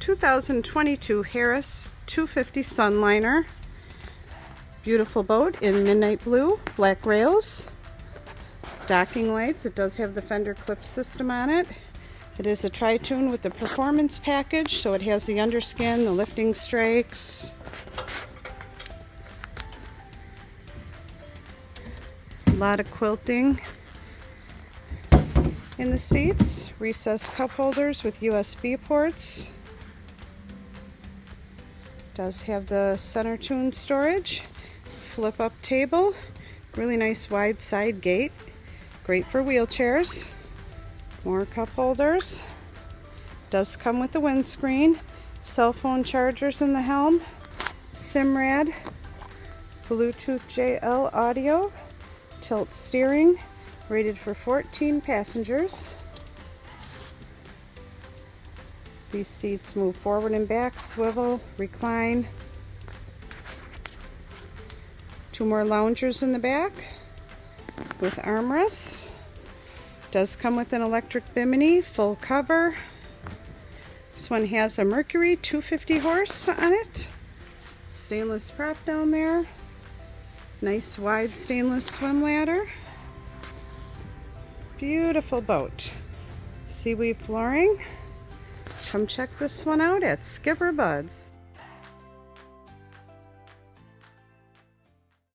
2022 Harris 250 Sunliner. Beautiful boat in midnight blue, black rails, docking lights. It does have the fender clip system on it. It is a Tri-Toon with the performance package, so it has the underskin, the lifting strakes, a lot of quilting in the seats, recessed cup holders with USB ports. Does have the center tune storage, flip up table, really nice wide side gate, great for wheelchairs, more cup holders. Does come with the windscreen, cell phone chargers in the helm, SIMRAD, Bluetooth JL audio, tilt steering, rated for 14 passengers. These seats move forward and back, swivel, recline. Two more loungers in the back with armrests. Does come with an electric bimini, full cover. This one has a Mercury 250 horse on it. Stainless prop down there. Nice wide stainless swim ladder. Beautiful boat. Seaweed flooring. Come check this one out at SkipperBud's.